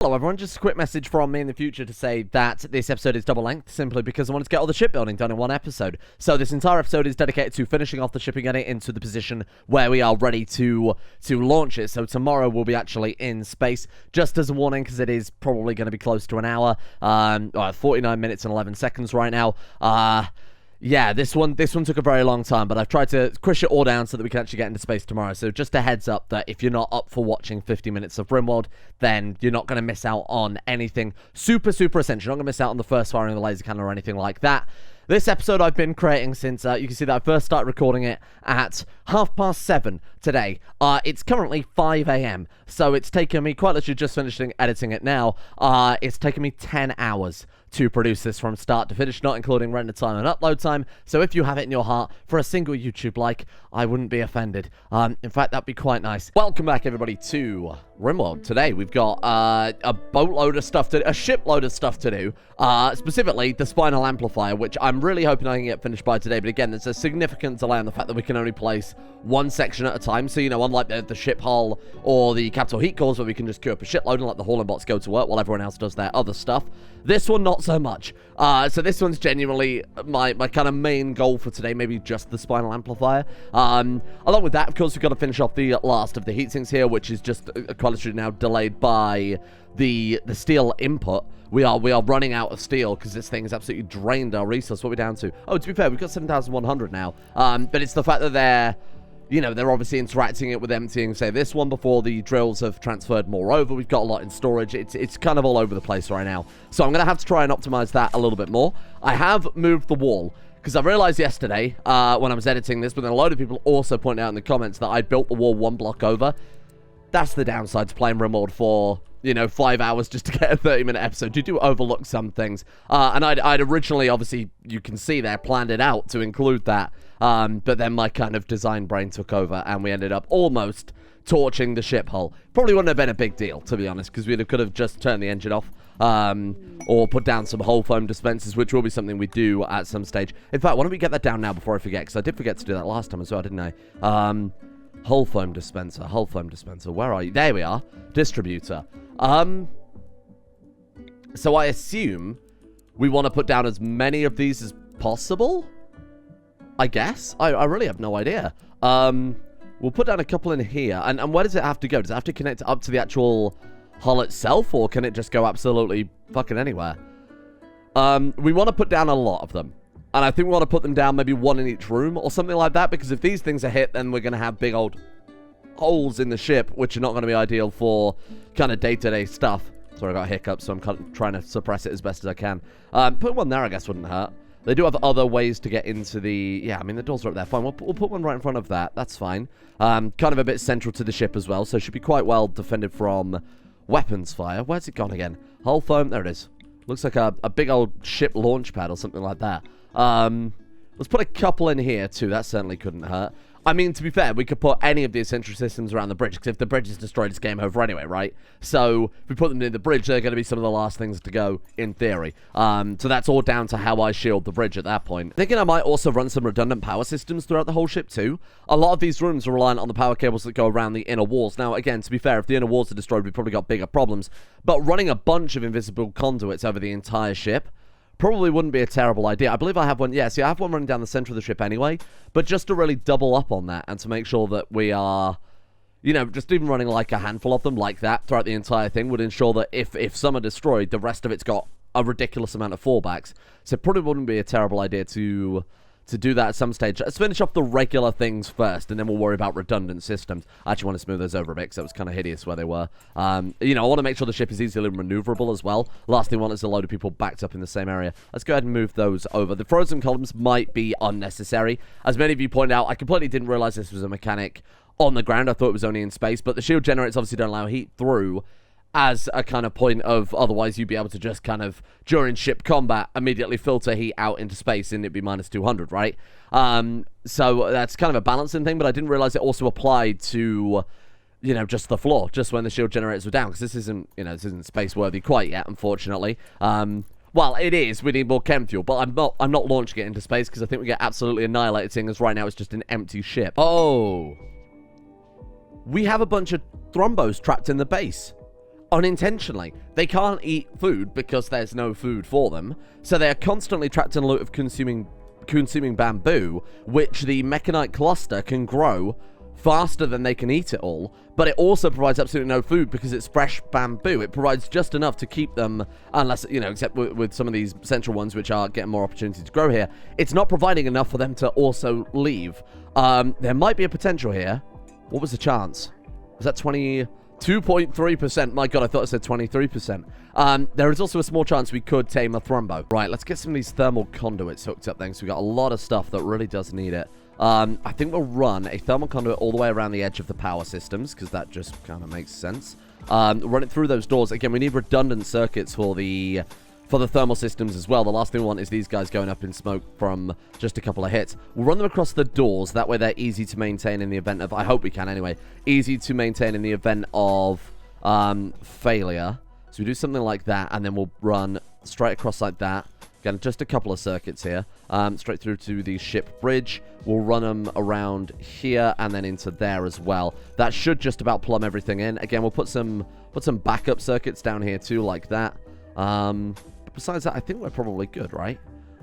Hello everyone, just a quick message from me in the future to say that this episode is double length, simply because I wanted to get all the shipbuilding done in one episode. So this entire episode is dedicated to finishing off the ship and getting it into the position where we are ready to launch it. So tomorrow we'll be actually in space, just as a warning, because it is probably going to be close to an hour, 49 minutes and 11 seconds right now. Yeah, this one took a very long time, but I've tried to squish it all down so that we can actually get into space tomorrow. So just a heads up that if you're not up for watching 50 minutes of Rimworld, then you're not going to miss out on anything super, super essential. You're not going to miss out on the first firing of the laser cannon or anything like that. This episode I've been creating since, you can see that I first started recording it at 7:30 today. It's currently 5 a.m, so it's taken me, quite literally just finishing editing it now, it's taken me 10 hours to produce this from start to finish, not including render time and upload time. So if you have it in your heart for a single YouTube like, I wouldn't be offended. In fact, that'd be quite nice. Welcome back, everybody, to Rimworld. Today we've got a boatload of stuff to do, a shipload of stuff to do, specifically the spinal amplifier, which I'm really hoping I can get finished by today. But again, there's a significant delay on the fact that we can only place one section at a time. So, you know, unlike the ship hull or the capital heat cores where we can just queue up a shitload and let the hauling bots go to work while everyone else does their other stuff, this one not so much. So this one's genuinely my kind of main goal for today, maybe just the spinal amplifier. Along with that, of course, we've got to finish off the last of the heat sinks here, which is just quality now delayed by the steel input. We are running out of steel because this thing has absolutely drained our resource. What are we down to? Oh, to be fair, we've got 7,100 now. But it's the fact that they're obviously interacting it with emptying, say, this one before the drills have transferred more over. We've got a lot in storage. It's kind of all over the place right now. So I'm going to have to try and optimize that a little bit more. I have moved the wall because I realized yesterday when I was editing this, but then a load of people also pointed out in the comments that I built the wall one block over. That's the downside to playing Rimworld for, 5 hours just to get a 30-minute episode. You do overlook some things. And I'd originally, obviously, you can see there, planned it out to include that. But then my kind of design brain took over, and we ended up almost torching the ship hull. Probably wouldn't have been a big deal, to be honest, because we could have just turned the engine off. Or put down some hull foam dispensers, which will be something we do at some stage. In fact, why don't we get that down now before I forget, because I did forget to do that last time as well, didn't I? Hull foam dispenser, where are you? There we are. Distributor. So I assume we want to put down as many of these as possible? I guess. I really have no idea. We'll put down a couple in here. And where does it have to go? Does it have to connect up to the actual hull itself, or can it just go absolutely fucking anywhere? We want to put down a lot of them. And I think we want to put them down maybe one in each room or something like that, because if these things are hit, then we're going to have big old holes in the ship, which are not going to be ideal for kind of day-to-day stuff. Sorry, I got hiccups, so I'm kind of trying to suppress it as best as I can. Put one there, I guess, wouldn't hurt. They do have other ways to get into the... Yeah, I mean, the doors are up there. Fine, we'll put one right in front of that. That's fine. Kind of a bit central to the ship as well, so it should be quite well defended from weapons fire. Where's it gone again? Hull foam. There it is. Looks like a big old ship launch pad or something like that. Let's put a couple in here, too. That certainly couldn't hurt. I mean, to be fair, we could put any of the essential systems around the bridge, because if the bridge is destroyed, it's game over anyway, right? So, if we put them near the bridge, they're going to be some of the last things to go, in theory. So that's all down to how I shield the bridge at that point. Thinking I might also run some redundant power systems throughout the whole ship, too. A lot of these rooms are reliant on the power cables that go around the inner walls. Now, again, to be fair, if the inner walls are destroyed, we've probably got bigger problems. But running a bunch of invisible conduits over the entire ship probably wouldn't be a terrible idea. I believe I have one. Yeah, see, I have one running down the center of the ship anyway. But just to really double up on that and to make sure that we are, just even running like a handful of them like that throughout the entire thing would ensure that if some are destroyed, the rest of it's got a ridiculous amount of fallbacks. So it probably wouldn't be a terrible idea to do that at some stage. Let's finish off the regular things first, and then we'll worry about redundant systems. I actually want to smooth those over a bit, because that was kind of hideous where they were. I want to make sure the ship is easily maneuverable as well. Last thing we want is a load of people backed up in the same area. Let's go ahead and move those over. The frozen columns might be unnecessary. As many of you pointed out, I completely didn't realize this was a mechanic on the ground. I thought it was only in space, but the shield generators obviously don't allow heat through as a kind of point of, otherwise you'd be able to just kind of, during ship combat, immediately filter heat out into space and it'd be minus 200, right? So that's kind of a balancing thing, but I didn't realize it also applied to, just the floor, just when the shield generators were down, because this isn't, this isn't space-worthy quite yet, unfortunately. Well, it is. We need more chem fuel, but I'm not launching it into space, because I think we get absolutely annihilated, seeing as right now it's just an empty ship. Oh. We have a bunch of thrumbos trapped in the base. unintentionally. They can't eat food because there's no food for them, so they are constantly trapped in a loop of consuming bamboo, which the mechanite cluster can grow faster than they can eat it all, but it also provides absolutely no food because it's fresh bamboo. It provides just enough to keep them, unless, you know, except with some of these central ones which are getting more opportunity to grow here, it's not providing enough for them to also leave. There might be a potential here. What was the chance? Was that 22.3%? My god, I thought it said 23%. There is also a small chance we could tame a thrumbo. Right, let's get some of these thermal conduits hooked up then, so we've got a lot of stuff that really does need it. I think we'll run a thermal conduit all the way around the edge of the power systems, because that just kind of makes sense. Run it through those doors. Again, we need redundant circuits for the thermal systems as well. The last thing we want is these guys going up in smoke from just a couple of hits. We'll run them across the doors. That way they're easy to maintain in the event of... I hope we can anyway. Easy to maintain in the event of failure. So we do something like that, and then we'll run straight across like that. Again, just a couple of circuits here. Straight through to the ship bridge. We'll run them around here and then into there as well. That should just about plumb everything in. Again, we'll put some backup circuits down here too, like that. But besides that, I think we're probably good, right?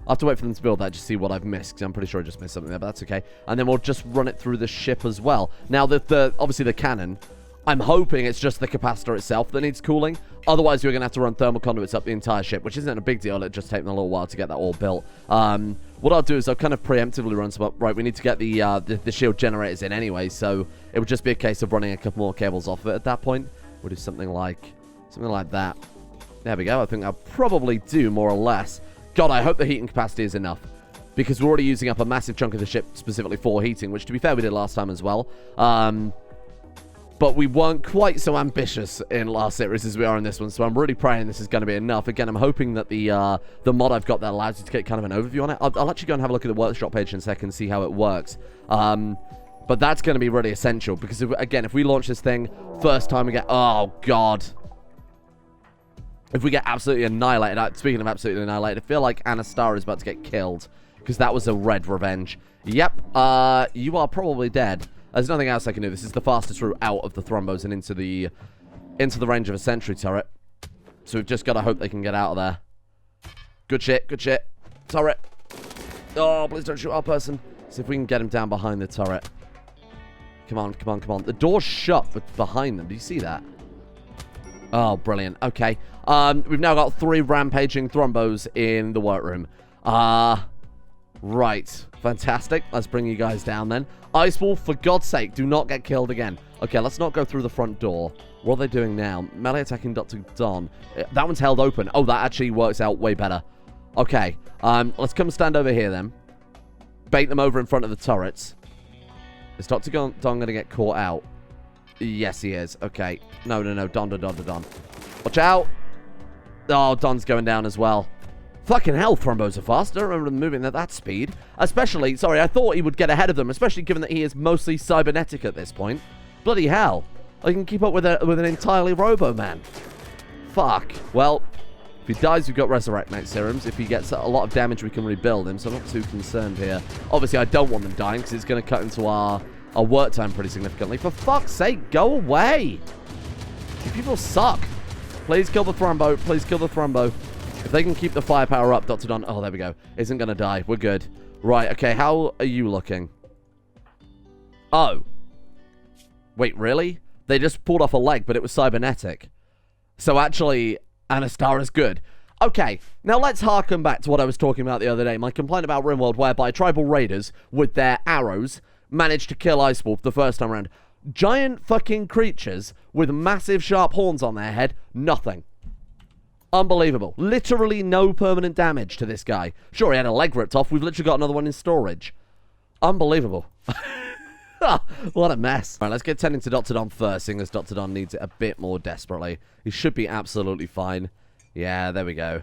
I'll have to wait for them to build that to see what I've missed, because I'm pretty sure I just missed something there, but that's okay. And then we'll just run it through the ship as well. Now, obviously the cannon, I'm hoping it's just the capacitor itself that needs cooling. Otherwise, we're going to have to run thermal conduits up the entire ship, which isn't a big deal. It just takes a little while to get that all built. What I'll do is I'll kind of preemptively run some up. Right, we need to get the shield generators in anyway, so it would just be a case of running a couple more cables off of it at that point. We'll do something like that. There we go. I think that'll probably do more or less. God, I hope the heating capacity is enough, because we're already using up a massive chunk of the ship specifically for heating, which, to be fair, we did last time as well. But we weren't quite so ambitious in last series as we are in this one, so I'm really praying this is going to be enough. Again, I'm hoping that the mod I've got that allows you to get kind of an overview on it. I'll actually go and have a look at the workshop page in a second and see how it works. But that's going to be really essential, because, again, if we launch this thing, first time we get... Oh, God. If we get absolutely annihilated... Speaking of absolutely annihilated, I feel like Anastar is about to get killed, because that was a red revenge. Yep, you are probably dead. There's nothing else I can do. This is the fastest route out of the thrumbos and into the range of a sentry turret. So we've just got to hope they can get out of there. Good shit, good shit. Turret. Oh, please don't shoot our person. See if we can get him down behind the turret. Come on, come on, come on. The door's shut behind them. Do you see that? Oh, brilliant. Okay. We've now got 3 rampaging thrumbos in the workroom. Right. Fantastic. Let's bring you guys down then. Ice Wolf, for God's sake, do not get killed again. Okay, let's not go through the front door. What are they doing now? Melee attacking Dr. Don. That one's held open. Oh, that actually works out way better. Okay. Let's come stand over here then. Bait them over in front of the turrets. Is Dr. Don going to get caught out? Yes, he is. Okay. No. Don. Watch out. Oh, Don's going down as well. Fucking hell, thrumbos are fast. I don't remember them moving at that speed. Especially, sorry, I thought he would get ahead of them, especially given that he is mostly cybernetic at this point. Bloody hell. I can keep up with an entirely robo-man. Fuck. Well, if he dies, we've got Resurrect Knight serums. If he gets a lot of damage, we can rebuild him, so I'm not too concerned here. Obviously, I don't want them dying, because it's going to cut into our work time pretty significantly. For fuck's sake, go away. You people suck. Please kill the thrumbo. Please kill the thrumbo. If they can keep the firepower up, Dr. Don... Oh, there we go. Isn't going to die. We're good. Right, okay. How are you looking? Oh. Wait, really? They just pulled off a leg, but it was cybernetic. So actually, Anastar is good. Okay, now let's harken back to what I was talking about the other day. My complaint about Rimworld, whereby tribal raiders, with their arrows, managed to kill Ice Wolf the first time around. Giant fucking creatures with massive sharp horns on their head. Nothing. Unbelievable. Literally no permanent damage to this guy. Sure, he had a leg ripped off. We've literally got another one in storage. Unbelievable. What a mess. All right, let's get tending to Dr. Don first, seeing as Dr. Don needs it a bit more desperately. He should be absolutely fine. Yeah, there we go.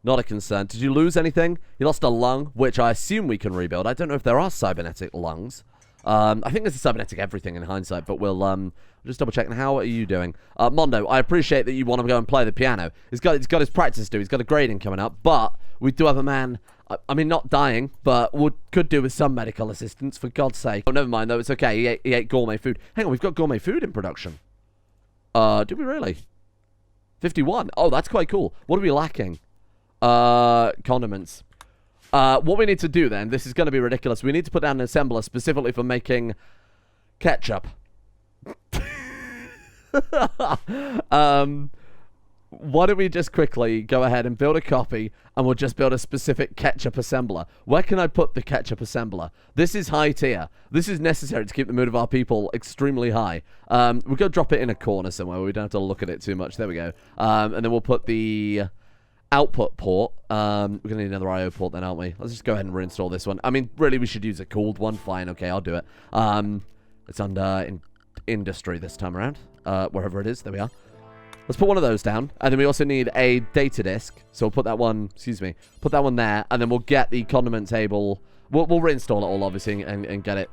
Not a concern. Did you lose anything? You lost a lung, which I assume we can rebuild. I don't know if there are cybernetic lungs. I think there's a cybernetic everything in hindsight, but we'll just double checking. How are you doing? Mondo, I appreciate that you want to go and play the piano. He's got his practice to do. He's got a grading coming up, but we do have a man, I mean, not dying, but could do with some medical assistance, for God's sake. Oh, never mind, though. It's okay. He ate gourmet food. Hang on, we've got gourmet food in production. Do we really? 51. Oh, that's quite cool. What are we lacking? Condiments. What we need to do then, this is going to be ridiculous. We need to put down an assembler specifically for making ketchup. Why don't we just quickly go ahead and build a copy, and we'll just build a specific ketchup assembler. Where can I put the ketchup assembler? This is high tier. This is necessary to keep the mood of our people extremely high. We'll go drop it in a corner somewhere where we don't have to look at it too much. There we go. And then we'll put the output port. We're going to need another IO port then, aren't we? Let's just go ahead and reinstall this one. I mean, really, we should use a cooled one. Fine, okay, I'll do it. It's under industry this time around. Wherever it is, there we are. Let's put one of those down. And then we also need a data disk. So we'll put that one, excuse me, put that one there. And then we'll get the condiment table. We'll reinstall it all, obviously, and get it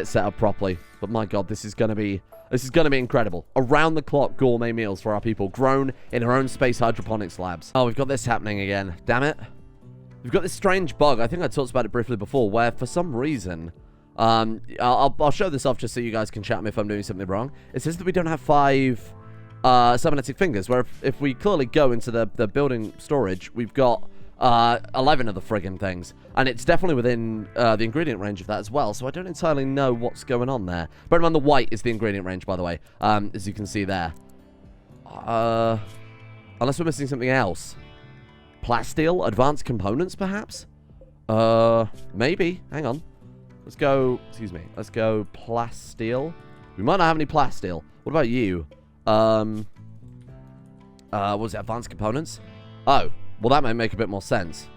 set up properly. But my God, this is going to be incredible. Around-the-clock gourmet meals for our people, grown in our own space hydroponics labs. Oh, we've got this happening again. Damn it. We've got this strange bug. I think I talked about it briefly before, where for some reason, I'll show this off just so you guys can chat at me if I'm doing something wrong. It says that we don't have 5 cybernetic fingers, where if we clearly go into the building storage, we've got 11 of the friggin' things, and it's definitely within the ingredient range of that as well, so I don't entirely know what's going on there. Bear in mind, the white is the ingredient range, by the way, as you can see there. Unless we're missing something else. Plasteel? Advanced components, perhaps? Maybe. Hang on. Let's go, excuse me, let's go plasteel. We might not have any plasteel. What about you? What was it, advanced components? Oh, well, that might make a bit more sense.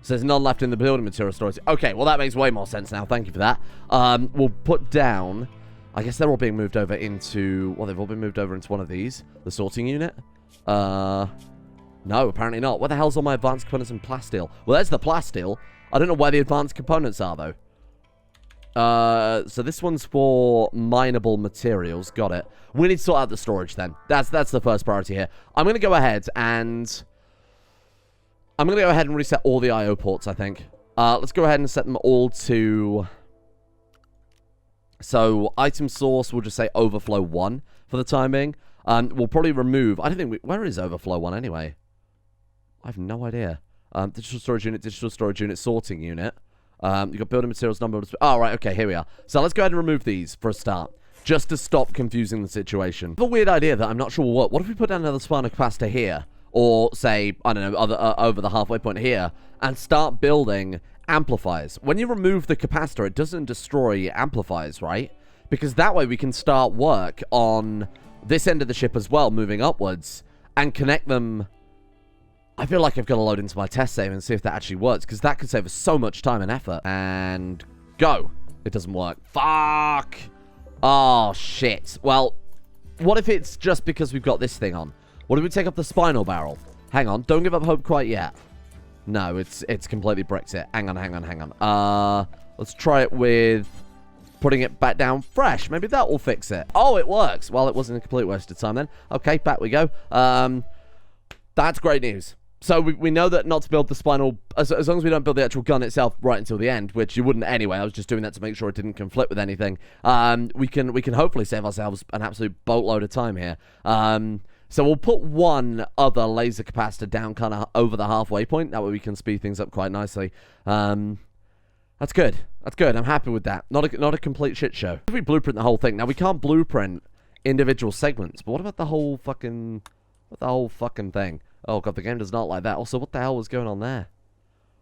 So there's none left in the building material storage. Okay, well, that makes way more sense now. Thank you for that. We'll put down, I guess they're all being moved over into, well, they've all been moved over into one of these. The sorting unit. No, apparently not. Where the hell's all my advanced components and plasteel? Well, there's the plasteel. I don't know where the advanced components are, though. So this one's for mineable materials. Got it. We need to sort out the storage then. That's the first priority here. I'm going to go ahead and reset all the IO ports, I think. Let's go ahead and set them all to... So, item source, we'll just say overflow 1 for the time being. We'll probably remove... I don't think we... Where is overflow 1 anyway? I have no idea. Digital storage unit, sorting unit. You've got building materials, number... Oh, right, okay, here we are. So let's go ahead and remove these for a start, just to stop confusing the situation. I have a weird idea that I'm not sure will work. What if we put down another spinal capacitor here? Or, say, I don't know, over the halfway point here, and start building amplifiers. When you remove the capacitor, it doesn't destroy amplifiers, right? Because that way we can start work on this end of the ship as well, moving upwards, and connect them... I feel like I've got to load into my test save and see if that actually works, because that could save us so much time and effort. And go. It doesn't work. Fuck. Oh, shit. Well, what if it's just because we've got this thing on? What if we take up the spinal barrel? Hang on. Don't give up hope quite yet. No, it's completely bricked it. Hang on. Let's try it with putting it back down fresh. Maybe that will fix it. Oh, it works. Well, it wasn't a complete waste of time then. Okay, back we go. That's great news. So we know that not to build the spinal, as long as we don't build the actual gun itself right until the end, which you wouldn't anyway. I was just doing that to make sure it didn't conflict with anything. We can hopefully save ourselves an absolute boatload of time here. So we'll put one other laser capacitor down kind of over the halfway point. That way we can speed things up quite nicely. That's good. That's good. I'm happy with that. Not a complete shit show. If we blueprint the whole thing, now we can't blueprint individual segments, but what about the whole fucking thing? Oh god, the game does not like that. Also, what the hell was going on there?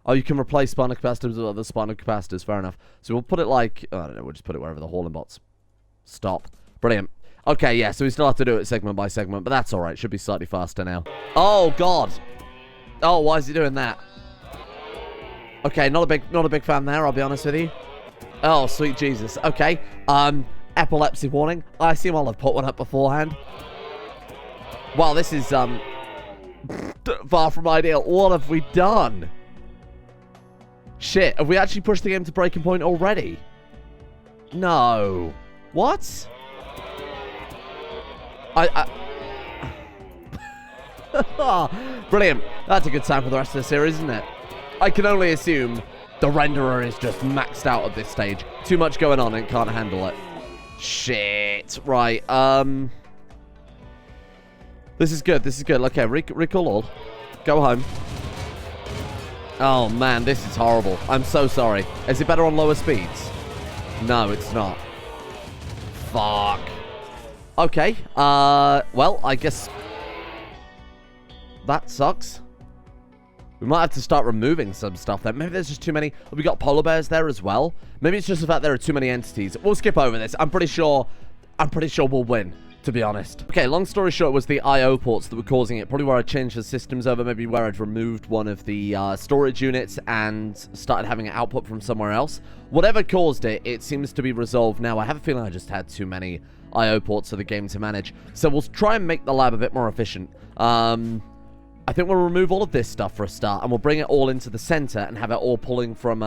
Oh, you can replace spinal capacitors with other spinal capacitors. Fair enough. So we'll put it like... I don't know, we'll just put it wherever the hauling bots stop. Brilliant. Okay, yeah, so we still have to do it segment by segment, but that's alright. Should be slightly faster now. Oh, god. Oh, why is he doing that? Okay, not a big fan there, I'll be honest with you. Oh, sweet Jesus. Okay. Epilepsy warning. I assume I'll have put one up beforehand. Well, this is, far from ideal. What have we done? Shit, have we actually pushed the game to breaking point already? No. What? Brilliant. That's a good sign for the rest of the series, isn't it? I can only assume the renderer is just maxed out at this stage. Too much going on and can't handle it. Shit. Right, This is good. This is good. Okay, recall all. Go home. Oh, man, this is horrible. I'm so sorry. Is it better on lower speeds? No, it's not. Fuck. Okay. Well, I guess that sucks. We might have to start removing some stuff then. Maybe there's just too many. We got polar bears there as well. Maybe it's just the fact there are too many entities. We'll skip over this. I'm pretty sure we'll win, to be honest. Okay, long story short, was the IO ports that were causing it. Probably where I changed the systems over, maybe where I'd removed one of the storage units and started having it output from somewhere else. Whatever caused it, it seems to be resolved now. I have a feeling I just had too many IO ports for the game to manage. So we'll try and make the lab a bit more efficient. I think we'll remove all of this stuff for a start, and we'll bring it all into the center and have it all pulling from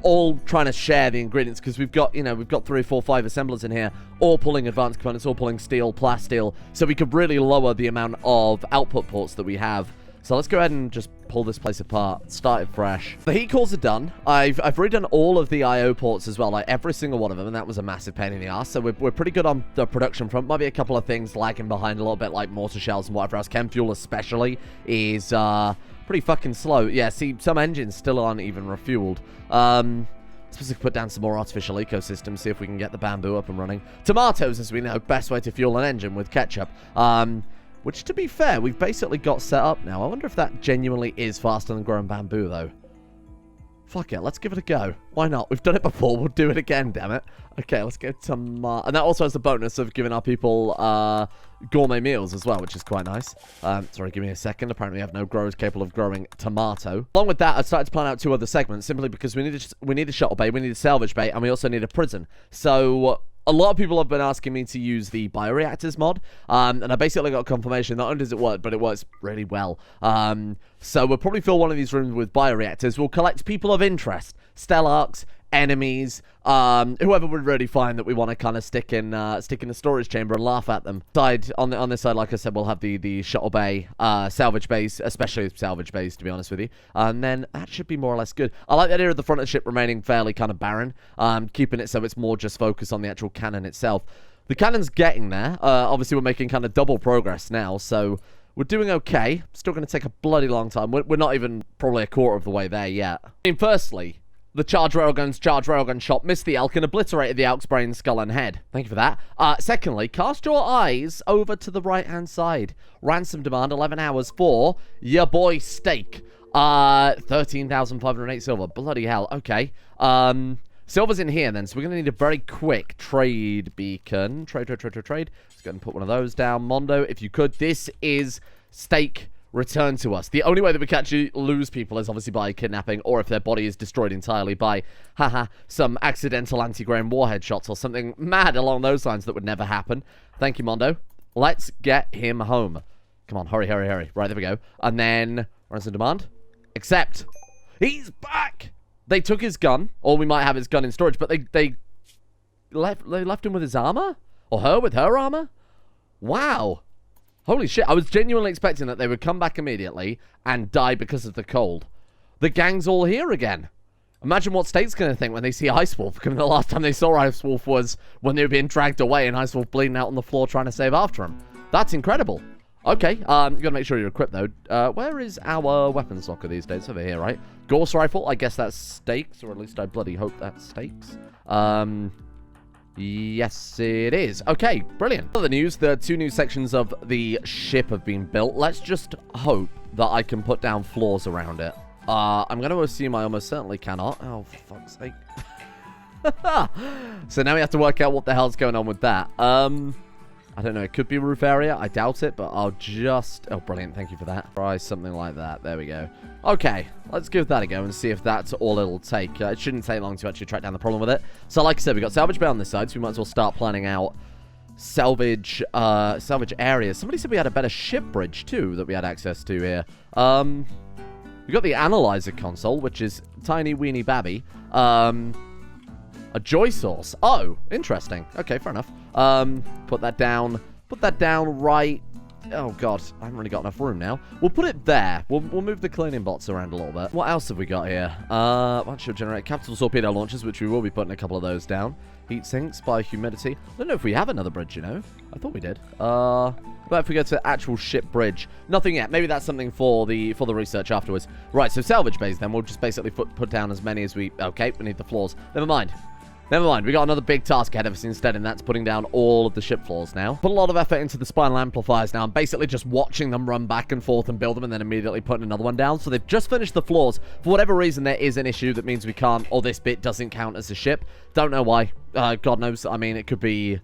all trying to share the ingredients, because we've got, you know, we've got 3, 4, 5 assemblers in here, all pulling advanced components, all pulling steel, plasteel, so we could really lower the amount of output ports that we have. So let's go ahead and just pull this place apart, start it fresh. The heat cores are done. I've redone all of the IO ports as well, like every single one of them, and that was a massive pain in the ass. So we're pretty good on the production front. Might be a couple of things lagging behind a little bit, like mortar shells and whatever else. Chem fuel especially is pretty fucking slow. Yeah, see, some engines still aren't even refueled. Suppose we could put down some more artificial ecosystems, see if we can get the bamboo up and running. Tomatoes, as we know, best way to fuel an engine with ketchup. Which, to be fair, we've basically got set up now. I wonder if that genuinely is faster than growing bamboo, though. Fuck it, let's give it a go. Why not? We've done it before, we'll do it again, damn it. Okay, let's go to and that also has the bonus of giving our people gourmet meals as well, which is quite nice. Sorry, give me a second. Apparently, we have no growers capable of growing tomato. Along with that, I started to plan out 2 other segments, simply because we need a shuttle bay, we need a salvage bay, and we also need a prison. So a lot of people have been asking me to use the bioreactors mod, and I basically got confirmation not only does it work, but it works really well. So we'll probably fill one of these rooms with bioreactors. We'll collect people of interest, Stellarks, enemies, whoever we really find that we want to kind of stick in a storage chamber and laugh at them. On this side, like I said, we'll have the shuttle bay, salvage bays, especially salvage bays, to be honest with you. And then that should be more or less good. I like the idea of the front of the ship remaining fairly kind of barren, keeping it so it's more just focused on the actual cannon itself. The cannon's getting there. Obviously, we're making kind of double progress now, so we're doing okay. Still going to take a bloody long time. We're not even probably a quarter of the way there yet. I mean, firstly, the charged railgun shot missed the elk and obliterated the elk's brain, skull, and head. Thank you for that. Secondly, cast your eyes over to the right-hand side. Ransom demand 11 hours for your boy Steak. 13,508 silver. Bloody hell. Okay. Silver's in here then, so we're going to need a very quick trade beacon. Trade. Let's go ahead and put one of those down. Mondo, if you could. This is Steak. Return to us. The only way that we can actually lose people is obviously by kidnapping, or if their body is destroyed entirely by, some accidental anti-grain warhead shots or something mad along those lines that would never happen. Thank you, Mondo. Let's get him home. Come on, hurry. Right, there we go. And then, ransom demand. Accept. He's back! They took his gun, or we might have his gun in storage, but they left him with his armor? Or her with her armor? Wow. Holy shit, I was genuinely expecting that they would come back immediately and die because of the cold. The gang's all here again. Imagine what State's going to think when they see Ice Wolf, because the last time they saw Ice Wolf was when they were being dragged away and Ice Wolf bleeding out on the floor trying to save after him. That's incredible. Okay, you got to make sure you're equipped, though. Where is our weapons locker these days? Over here, right? Gorse rifle, I guess that's Stakes, or at least I bloody hope that's Stakes. Yes, it is. Okay, brilliant. Other news, the 2 new sections of the ship have been built. Let's just hope that I can put down floors around it. I'm going to assume I almost certainly cannot. Oh, for fuck's sake. So now we have to work out what the hell's going on with that. I don't know. It could be roof area. I doubt it, but I'll just... Oh, brilliant. Thank you for that. Try something like that. There we go. Okay. Let's give that a go and see if that's all it'll take. It shouldn't take long to actually track down the problem with it. So, like I said, we've got salvage bay on this side, so we might as well start planning out salvage areas. Somebody said we had a better ship bridge, too, that we had access to here. We've got the analyzer console, which is tiny weeny babby. A joy source. Oh, interesting. Okay, fair enough. Put that down right Oh, God. I haven't really got enough room now. We'll put it there. We'll move the cleaning bots around a little bit. What else have we got here? One should generate capital torpedo launchers, which we will be putting a couple of those down. Heat sinks by humidity. I don't know if we have another bridge, you know. I thought we did. But if we go to actual ship bridge, nothing yet. Maybe that's something for the research afterwards. Right, so salvage bays then. We'll just basically put down as many as we... Okay, we need the floors. Never mind. Never mind, we got another big task ahead of us instead, and that's putting down all of the ship floors now. Put a lot of effort into the spinal amplifiers now. I'm basically just watching them run back and forth and build them and then immediately putting another one down. So they've just finished the floors. For whatever reason, there is an issue that means we can't, or this bit doesn't count as a ship. Don't know why. God knows. I mean, it could be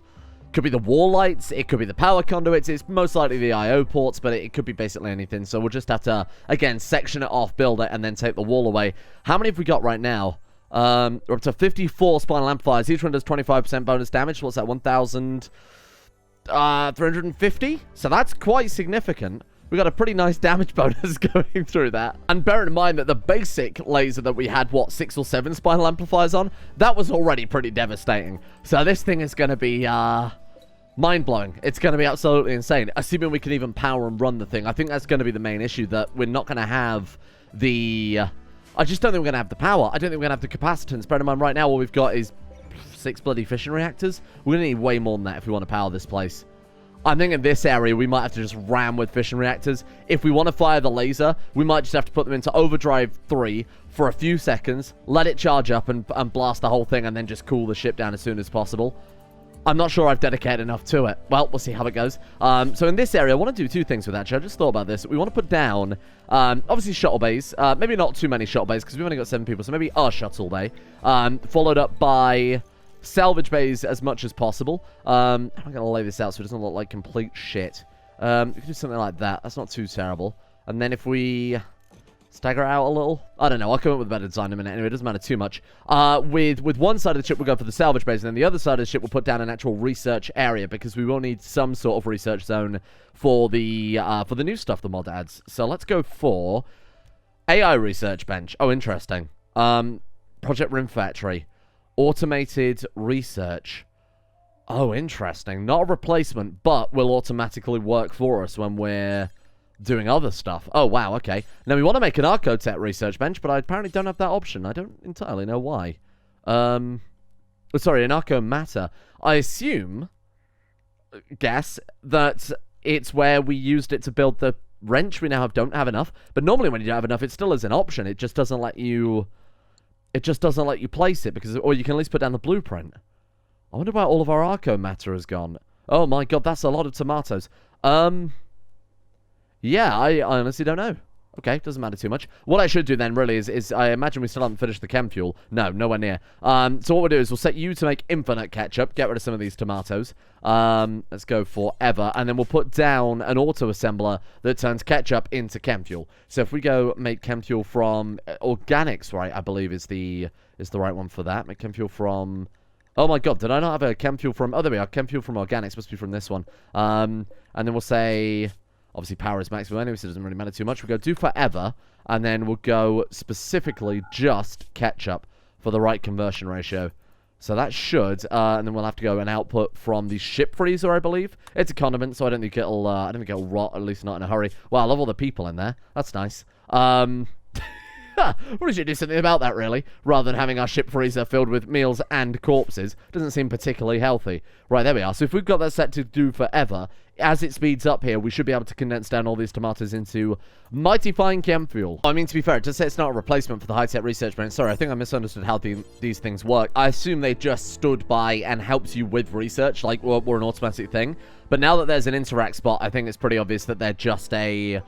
the wall lights, it could be the power conduits, it's most likely the I/O ports, but it could be basically anything. So we'll just have to, again, section it off, build it, and then take the wall away. How many have we got right now? We're up to 54 spinal amplifiers. Each one does 25% bonus damage. What's that? 1,350? So that's quite significant. We got a pretty nice damage bonus going through that. And bearing in mind that the basic laser that we had, what, 6 or 7 spinal amplifiers on, that was already pretty devastating. So this thing is going to be, mind-blowing. It's going to be absolutely insane. Assuming we can even power and run the thing. I think that's going to be the main issue, that we're not going to have the... I just don't think we're going to have the power. I don't think we're going to have the capacitance. Bear in mind, right now, all we've got is 6 bloody fission reactors. We're going to need way more than that if we want to power this place. I think in this area, we might have to just ram with fission reactors. If we want to fire the laser, we might just have to put them into overdrive 3 for a few seconds, let it charge up and blast the whole thing, and then just cool the ship down as soon as possible. I'm not sure I've dedicated enough to it. Well, we'll see how it goes. So in this area, I want to do 2 things with that. I just thought about this. We want to put down, obviously, shuttle bays. Maybe not too many shuttle bays, because we've only got 7 people. So maybe a shuttle bay. Followed up by salvage bays as much as possible. I'm going to lay this out so it doesn't look like complete shit. We could do something like that. That's not too terrible. And then if we... stagger out a little. I don't know. I'll come up with a better design in a minute. Anyway, it doesn't matter too much. With one side of the ship, we'll go for the salvage base, and then the other side of the ship, we'll put down an actual research area, because we will need some sort of research zone for the new stuff the mod adds. So let's go for AI research bench. Oh, interesting. Project Rim Factory. Automated research. Oh, interesting. Not a replacement, but will automatically work for us when we're doing other stuff. Oh, wow, okay. Now, we want to make an Archotech research bench, but I apparently don't have that option. I don't entirely know why. Sorry, an Archomatter. I guess, that it's where we used it to build the wrench. We now don't have enough. But normally when you don't have enough, it still is an option. It just doesn't let you... It just doesn't let you place it, because... Or you can at least put down the blueprint. I wonder where all of our Archomatter has gone. Oh, my God, that's a lot of tomatoes. Yeah, I honestly don't know. Okay, doesn't matter too much. What I should do then, really, is I imagine we still haven't finished the chem fuel. No, nowhere near. So what we'll do is we'll set you to make infinite ketchup. Get rid of some of these tomatoes. Let's go for ever. And then we'll put down an auto-assembler that turns ketchup into chem fuel. So if we go make chem fuel from organics, right, I believe is the right one for that. Make chem fuel from... Oh my God, did I not have a chem fuel from... Oh, there we are. Chem fuel from organics. Must be from this one. And then we'll say... Obviously, power is maximum anyway, so it doesn't really matter too much. We'll go do forever, and then we'll go specifically just ketchup for the right conversion ratio. So that should, and then we'll have to go and output from the ship freezer, I believe. It's a condiment, so I don't think it'll rot, at least not in a hurry. Wow, I love all the people in there. That's nice. We should do something about that, really, rather than having our ship freezer filled with meals and corpses. Doesn't seem particularly healthy. Right, there we are. So if we've got that set to do forever, as it speeds up here, we should be able to condense down all these tomatoes into mighty fine chem fuel. I mean, to be fair, it does say it's not a replacement for the high-tech research brain. Sorry, I think I misunderstood how these things work. I assume they just stood by and helped you with research, like we're an automatic thing. But now that there's an interact spot, I think it's pretty obvious that they're just a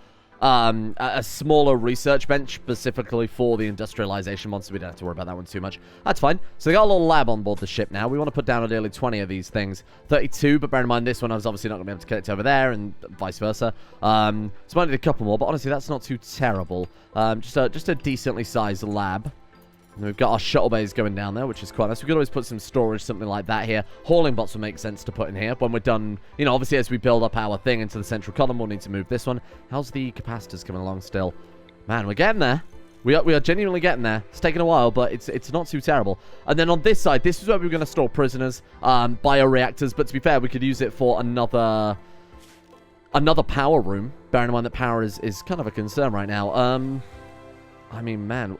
smaller research bench specifically for the industrialization monster. We don't have to worry about that one too much. That's fine. So they got a little lab on board the ship now. We want to put down ideally 20 of these things. 32, but bear in mind this one I was obviously not going to be able to connect over there, and vice versa. So I might need a couple more, but honestly that's not too terrible. Just a decently sized lab. And we've got our shuttle bays going down there, which is quite nice. We could always put some storage, something like that here. Hauling bots would make sense to put in here when we're done. You know, obviously as we build up our thing into the central column, we'll need to move this one. How's the capacitors coming along still? Man, we're getting there. We are genuinely getting there. It's taken a while, but it's not too terrible. And then on this side, this is where we were going to store prisoners, bioreactors. But to be fair, we could use it for another... Another power room. Bearing in mind that power is kind of a concern right now. I mean, man,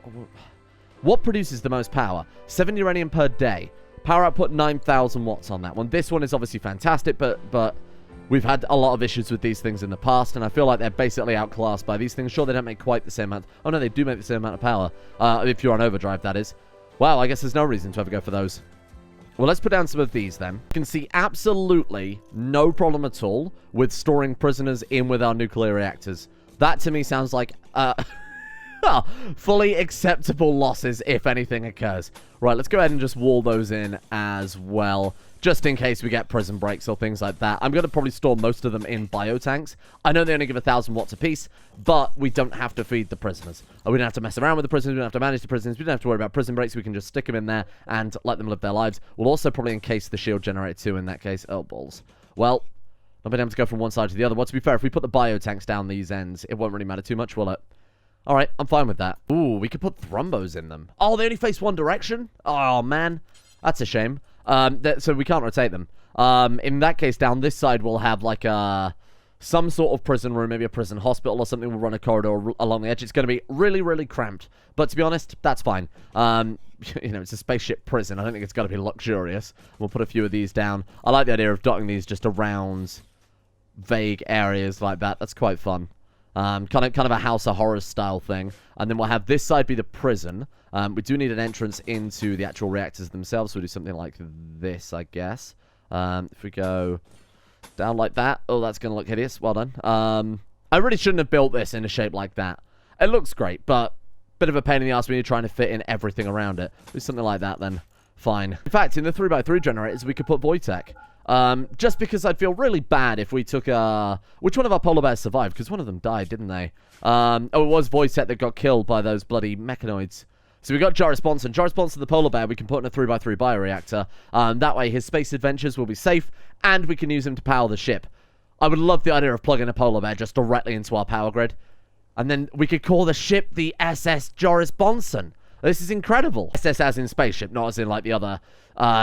what produces the most power? 7 uranium per day. Power output 9,000 watts on that one. This one is obviously fantastic, but we've had a lot of issues with these things in the past, and I feel like they're basically outclassed by these things. Sure, they don't make quite the same amount. Oh, no, they do make the same amount of power. If you're on overdrive, that is. Wow, I guess there's no reason to ever go for those. Well, let's put down some of these then. You can see absolutely no problem at all with storing prisoners in with our nuclear reactors. That to me sounds like fully acceptable losses if anything occurs. Right, let's go ahead and just wall those in as well, just in case we get prison breaks or things like that. I'm going to probably store most of them in biotanks. I know they only give 1,000 watts apiece, but we don't have to feed the prisoners. We don't have to mess around with the prisoners. We don't have to manage the prisoners. We don't have to worry about prison breaks. We can just stick them in there and let them live their lives. We'll also probably encase the shield generator too in that case. Oh, balls. Well, I've been able to go from one side to the other. Well, to be fair, if we put the biotanks down these ends, it won't really matter too much, will it? Alright, I'm fine with that. Ooh, we could put thrumbos in them. Oh, they only face one direction? Oh, man. That's a shame. So we can't rotate them. In that case, down this side, we'll have, like, some sort of prison room, maybe a prison hospital or something. We'll run a corridor along the edge. It's going to be really, really cramped. But to be honest, that's fine. You know, it's a spaceship prison. I don't think it's got to be luxurious. We'll put a few of these down. I like the idea of dotting these just around vague areas like that. That's quite fun. Kind of a House of Horrors style thing. And then we'll have this side be the prison. We do need an entrance into the actual reactors themselves, so we'll do something like this, I guess. If we go down like that. Oh, that's going to look hideous. Well done. I really shouldn't have built this in a shape like that. It looks great, but bit of a pain in the ass when you're trying to fit in everything around it. Do something like that, then. Fine. In fact, in the 3x3 generators, we could put void tech. Just because I'd feel really bad if we took, which one of our polar bears survived? Because one of them died, didn't they? Oh, it was Voidset that got killed by those bloody mechanoids. So we got Joris Bjornson. Joris Bjornson, the polar bear, we can put in a 3x3 bioreactor. That way his space adventures will be safe, and we can use him to power the ship. I would love the idea of plugging a polar bear just directly into our power grid. And then we could call the ship the SS Joris Bjornson. This is incredible. SS as in spaceship, not as in like the other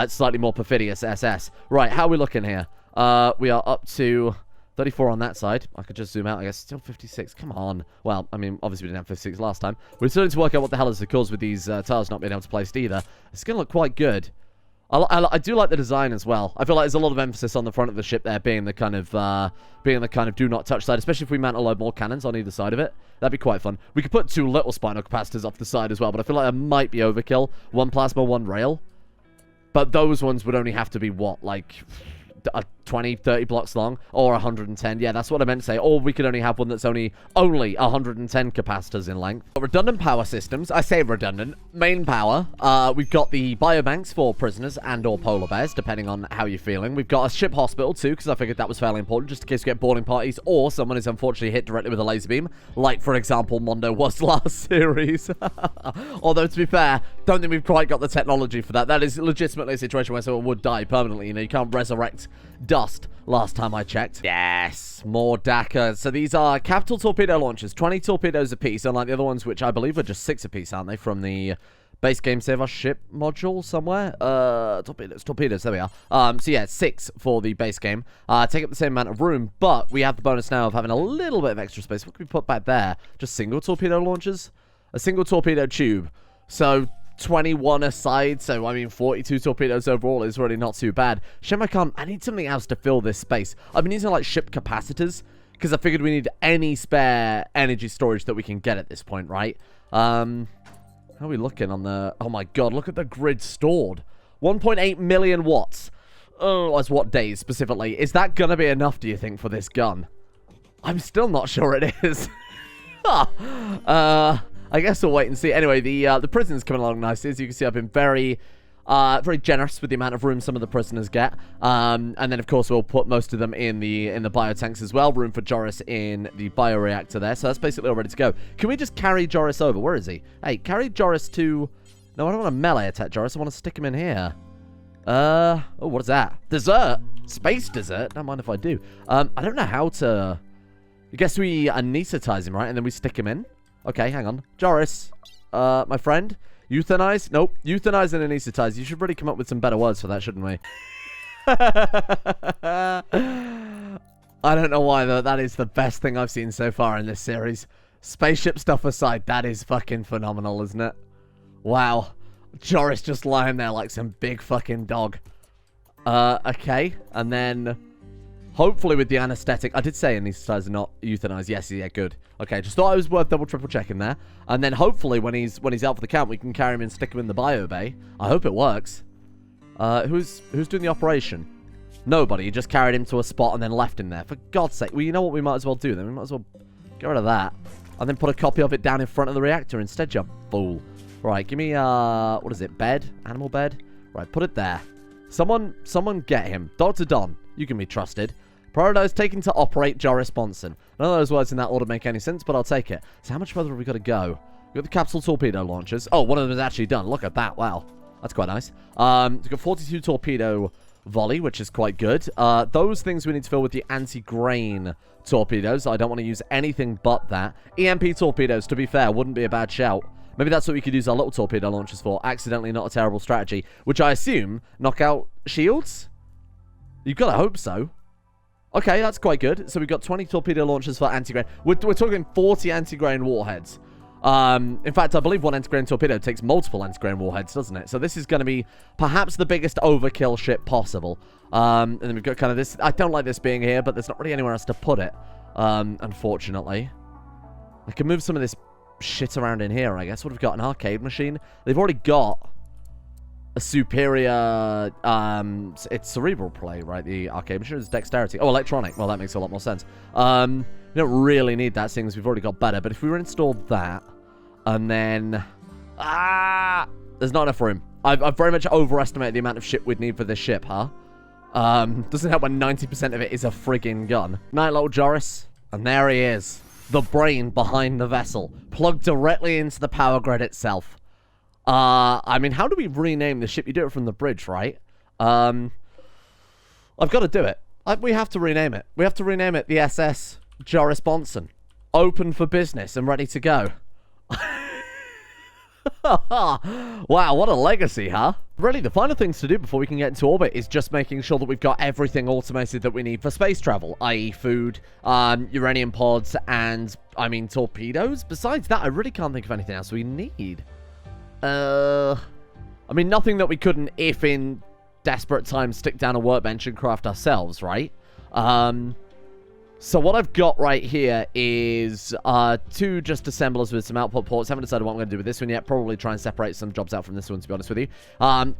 slightly more perfidious SS. Right, how are we looking here? We are up to 34 on that side. I could just zoom out, I guess. Still 56. Come on. Well, I mean, obviously we didn't have 56 last time. We're starting to work out what the hell is the cause with these tiles not being able to place either. It's going to look quite good. I do like the design as well. I feel like there's a lot of emphasis on the front of the ship there being the kind of do not touch side, especially if we mount a load more cannons on either side of it. That'd be quite fun. We could put 2 little spinal capacitors off the side as well, but I feel like that might be overkill. 1 plasma, 1 rail. But those ones would only have to be what, like 20, 30 blocks long, or 110. Yeah, that's what I meant to say. Or we could only have one that's only 110 capacitors in length. Redundant power systems. I say redundant. Main power. We've got the biobanks for prisoners and or polar bears, depending on how you're feeling. We've got a ship hospital too, because I figured that was fairly important, just in case we get boarding parties, or someone is unfortunately hit directly with a laser beam, like, for example, Mondo was last series. Although, to be fair, don't think we've quite got the technology for that. That is legitimately a situation where someone would die permanently. You know, you can't resurrect dust last time I checked. Yes, more DACA. So these are capital torpedo launchers, 20 torpedoes apiece, unlike the other ones, which I believe are just 6 apiece, aren't they, from the base game save our ship module somewhere? Torpedoes, there we are. So yeah, 6 for the base game. Take up the same amount of room, but we have the bonus now of having a little bit of extra space. What can we put back there? Just single torpedo launchers? A single torpedo tube. So 21 aside, so I mean 42 torpedoes overall is really not too bad. Shame I need something else to fill this space. I've been using like ship capacitors because I figured we need any spare energy storage that we can get at this point, right? How are we looking on the... Oh my god, look at the grid stored. 1.8 million watts. Oh, as what days specifically? Is that gonna be enough, do you think, for this gun? I'm still not sure it is. I guess we'll wait and see. Anyway, the prison's coming along nicely. As you can see, I've been very generous with the amount of room some of the prisoners get. And then, of course, we'll put most of them in the biotanks as well. Room for Joris in the bioreactor there. So that's basically all ready to go. Can we just carry Joris over? Where is he? Hey, carry Joris to... No, I don't want to melee attack Joris. I want to stick him in here. Oh, what is that? Dessert? Space dessert? Don't mind if I do. I don't know how to... I guess we anesthetize him, right? And then we stick him in. Okay, hang on. Joris, my friend, euthanize? Nope. Euthanize and anesthetize. You should really come up with some better words for that, shouldn't we? I don't know why, though. That is the best thing I've seen so far in this series. Spaceship stuff aside, that is fucking phenomenal, isn't it? Wow. Joris just lying there like some big fucking dog. Okay. And then, hopefully with the anesthetic, I did say anesthetize and not euthanize. Yes, yeah, good. Okay, just thought it was worth double, triple checking there. And then hopefully when he's out for the count, we can carry him and stick him in the bio bay. I hope it works. Who's doing the operation? Nobody. You just carried him to a spot and then left him there. For God's sake. Well, you know what we might as well do then? We might as well get rid of that. And then put a copy of it down in front of the reactor instead, you fool. Right, give me, what is it? Bed? Animal bed? Right, put it there. Someone get him. Dr. Don, you can be trusted. Prioritize taking to operate Joris Bjornson. None of those words in that order make any sense, but I'll take it. So how much further have we got to go? We've got the capsule torpedo launchers. Oh, one of them is actually done. Look at that. Wow. That's quite nice. We've got 42 torpedo volley, which is quite good. Those things we need to fill with the anti-grain torpedoes. I don't want to use anything but that. EMP torpedoes, to be fair, wouldn't be a bad shout. Maybe that's what we could use our little torpedo launchers for. Accidentally, not a terrible strategy. Which I assume knock out shields? You've got to hope so. Okay, that's quite good. So we've got 20 torpedo launchers for anti-grain. We're talking 40 anti-grain warheads. In fact, I believe one anti-grain torpedo takes multiple anti-grain warheads, doesn't it? So this is going to be perhaps the biggest overkill ship possible. And then we've got kind of this. I don't like this being here, but there's not really anywhere else to put it, unfortunately. I can move some of this shit around in here, I guess. What have we got? An arcade machine? They've already got a superior, it's cerebral play, right? The arcade machine is dexterity. Oh, electronic. Well, that makes a lot more sense. We don't really need that, seeing as we've already got better. But if we were to install that, and then, there's not enough room. I've very much overestimated the amount of shit we'd need for this ship, huh? Doesn't help when 90% of it is a friggin' gun. Night, little Joris. And there he is. The brain behind the vessel. Plugged directly into the power grid itself. I mean, how do we rename the ship? You do it from the bridge, right? I've got to do it. We have to rename it. We have to rename it the SS Joris Bjornson. Open for business and ready to go. Wow, what a legacy, huh? Really, the final things to do before we can get into orbit is just making sure that we've got everything automated that we need for space travel, i.e. food, uranium pods, and, I mean, torpedoes. Besides that, I really can't think of anything else we need. I mean, nothing that we couldn't, if in desperate times, stick down a workbench and craft ourselves, right? So what I've got right here is 2 just assemblers with some output ports. Haven't decided what I'm going to do with this one yet. Probably try and separate some jobs out from this one, to be honest with you.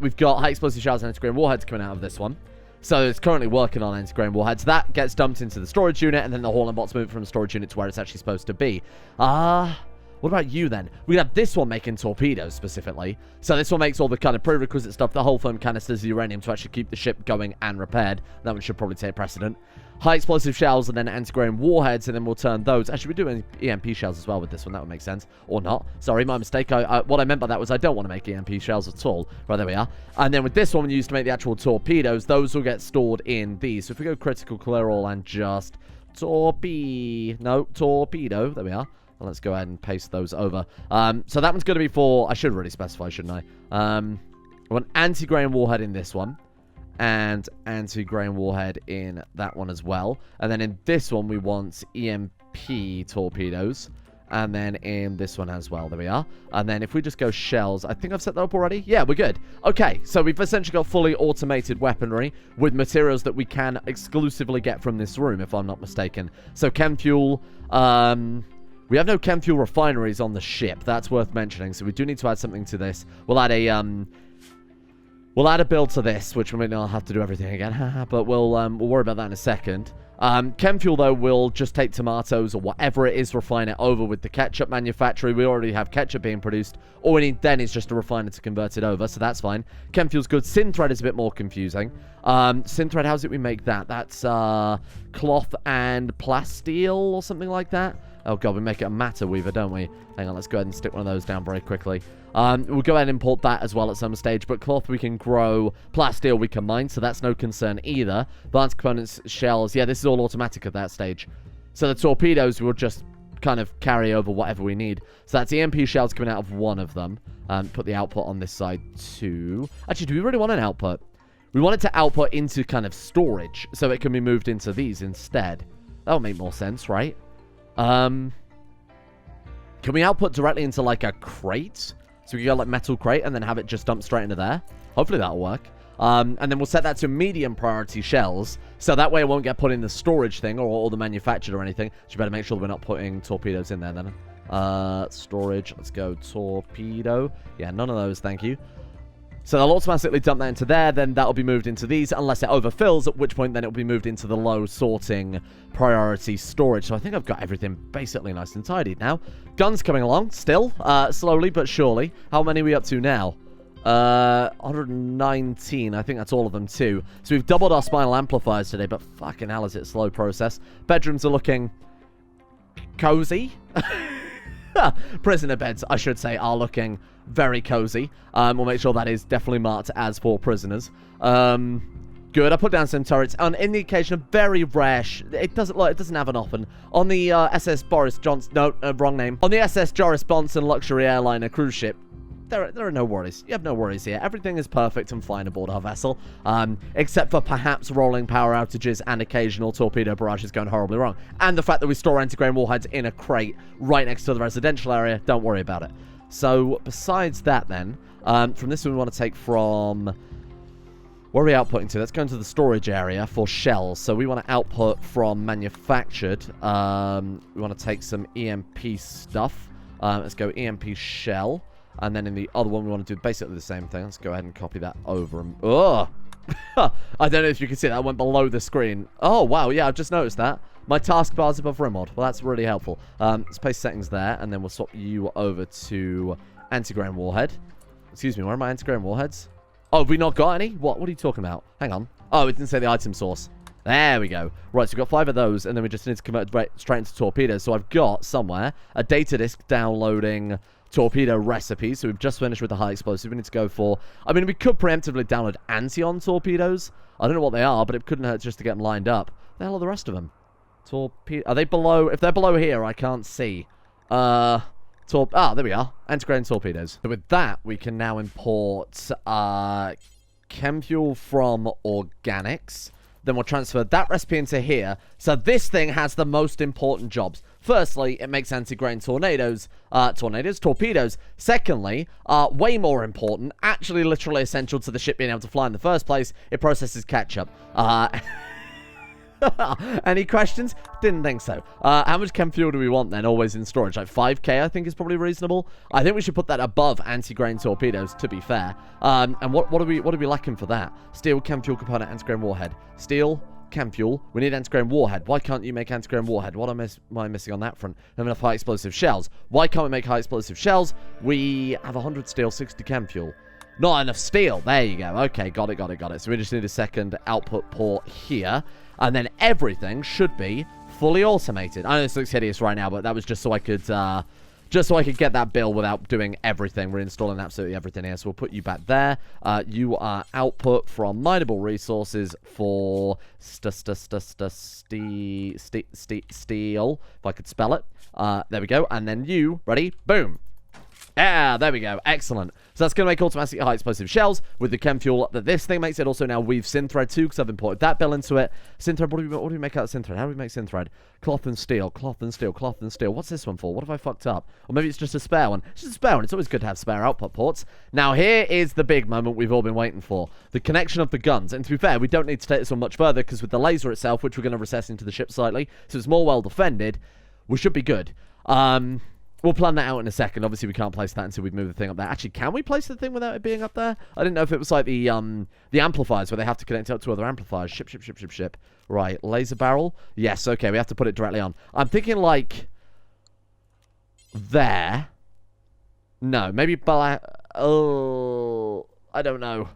We've got high explosive shells and anti-grain warheads coming out of this one. So it's currently working on anti-grain warheads. That gets dumped into the storage unit, and then the hauling bots move from the storage unit to where it's actually supposed to be. What about you, then? We have this one making torpedoes, specifically. So this one makes all the kind of prerequisite stuff, the whole foam canisters, the uranium, to actually keep the ship going and repaired. That one should probably take precedent. High explosive shells and then anti-grain warheads, and then we'll turn those. Actually, we're doing EMP shells as well with this one. That would make sense. Or not. Sorry, my mistake. What I meant by that was I don't want to make EMP shells at all. Right, there we are. And then with this one, we used to make the actual torpedoes. Those will get stored in these. So if we go critical clear all and just torpedo. There we are. Let's go ahead and paste those over. So that one's going to be for... I should really specify, shouldn't I? I want anti-grain warhead in this one. And anti-grain warhead in that one as well. And then in this one, we want EMP torpedoes. And then in this one as well. There we are. And then if we just go shells... I think I've set that up already. Yeah, we're good. Okay, so we've essentially got fully automated weaponry with materials that we can exclusively get from this room, if I'm not mistaken. So chem fuel... we have no chem fuel refineries on the ship. That's worth mentioning. So we do need to add something to this. We'll add a build to this, which we may not have to do everything again. But we'll worry about that in a second. Chem fuel, though, will just take tomatoes or whatever it is, refine it over with the ketchup manufacturer. We already have ketchup being produced. All we need then is just a refiner to convert it over, so that's fine. Chem fuel's good. Synthread is a bit more confusing. Synthread, how's it we make that? That's cloth and plasteel or something like that. Oh, God, we make it a matter weaver, don't we? Hang on, let's go ahead and stick one of those down very quickly. We'll go ahead and import that as well at some stage. But cloth we can grow, plasteel we can mine, so that's no concern either. Advanced components, shells, yeah, this is all automatic at that stage. So the torpedoes will just kind of carry over whatever we need. So that's EMP shells coming out of one of them. Put the output on this side too. Actually, do we really want an output? We want it to output into kind of storage, so it can be moved into these instead. That would make more sense, right? Can we output directly into, like, a crate? So we can go, like, metal crate and then have it just dump straight into there. Hopefully that'll work. And then we'll set that to medium priority shells. So that way it won't get put in the storage thing or the manufactured or anything. So you better make sure that we're not putting torpedoes in there then. Storage. Let's go torpedo. Yeah, none of those, thank you. So they'll automatically dump that into there, then that'll be moved into these unless it overfills, at which point then it'll be moved into the low sorting priority storage. So I think I've got everything basically nice and tidy now. Guns coming along, still, slowly but surely. How many are we up to now? 119, I think that's all of them too. So we've doubled our spinal amplifiers today, but fucking hell is it a slow process. Bedrooms are looking cozy. Prisoner beds, I should say, are looking very cozy. We'll make sure that is definitely marked as for prisoners. Good. I put down some turrets. On in the occasion of very rare, it doesn't happen often. On the SS Boris Johnson, no, wrong name. On the SS Joris Bjornson luxury airliner cruise ship, there are no worries. You have no worries here. Everything is perfect and fine aboard our vessel, except for perhaps rolling power outages and occasional torpedo barrages going horribly wrong. And the fact that we store anti-grain warheads in a crate right next to the residential area, don't worry about it. So, besides that then, from this one we want to take from... Where are we outputting to? Let's go into the storage area for shells. So we want to output from manufactured. We want to take some EMP stuff. Let's go EMP shell. And then in the other one, we want to do basically the same thing. Let's go ahead and copy that over. Ugh! I don't know if you can see that. It went below the screen. Oh, wow. Yeah, I've just noticed that. My taskbar's above Rimworld. Well, that's really helpful. Let's paste settings there, and then we'll swap you over to anti-grain warhead. Excuse me, where are my anti-grain warheads? Oh, have we not got any? What are you talking about? Hang on. Oh, it didn't say the item source. There we go. Right, so we've got 5 of those, and then we just need to convert straight into torpedoes. So I've got somewhere a data disk downloading torpedo recipe. So we've just finished with the high explosive. We need to go for... I mean, we could preemptively download anti-on torpedoes. I don't know what they are, but it couldn't hurt just to get them lined up. The hell are the rest of them? Torpedo... Are they below... If they're below here, I can't see. There we are. Anti-grain torpedoes. So with that, we can now import chem fuel from organics. Then we'll transfer that recipe into here. So this thing has the most important jobs. Firstly, it makes anti-grain torpedoes. Secondly, way more important, actually literally essential to the ship being able to fly in the first place, it processes ketchup. Any questions? Didn't think so. How much chem fuel do we want then, always in storage? Like 5k, I think is probably reasonable. I think we should put that above anti-grain torpedoes, to be fair. And what are we lacking for that? Steel, chem fuel component, anti-grain warhead. Steel, chem fuel. We need anti-grain warhead. Why can't you make anti-grain warhead? What am I missing on that front? I have enough high explosive shells. Why can't we make high explosive shells? We have 100 steel, 60 chem fuel. Not enough steel. There you go. Okay, got it. So we just need a second output port here. And then everything should be fully automated. I know this looks hideous right now, but that was just so I could get that bill without doing everything. We're installing absolutely everything here. So we'll put you back there. You are output from mineable resources for steel. If I could spell it. There we go. And then you, ready? Boom. Yeah, there we go. Excellent. So that's going to make automatic high explosive shells with the chem fuel that this thing makes. It also now weaves synthread too, because I've imported that bill into it. Synthread, what do we make out of synthread? How do we make synthread? Cloth and steel, cloth and steel, cloth and steel. What's this one for? What have I fucked up? Or maybe it's just a spare one. It's just a spare one. It's always good to have spare output ports. Now here is the big moment we've all been waiting for. The connection of the guns. And to be fair, we don't need to take this one much further, because with the laser itself, which we're going to recess into the ship slightly, so it's more well defended, we should be good. We'll plan that out in a second. Obviously, we can't place that until we've moved the thing up there. Actually, can we place the thing without it being up there? I didn't know if it was like the amplifiers where they have to connect up to other amplifiers. Ship. Right, laser barrel. Yes, okay, we have to put it directly on. I'm thinking like there. No, maybe oh, I don't know.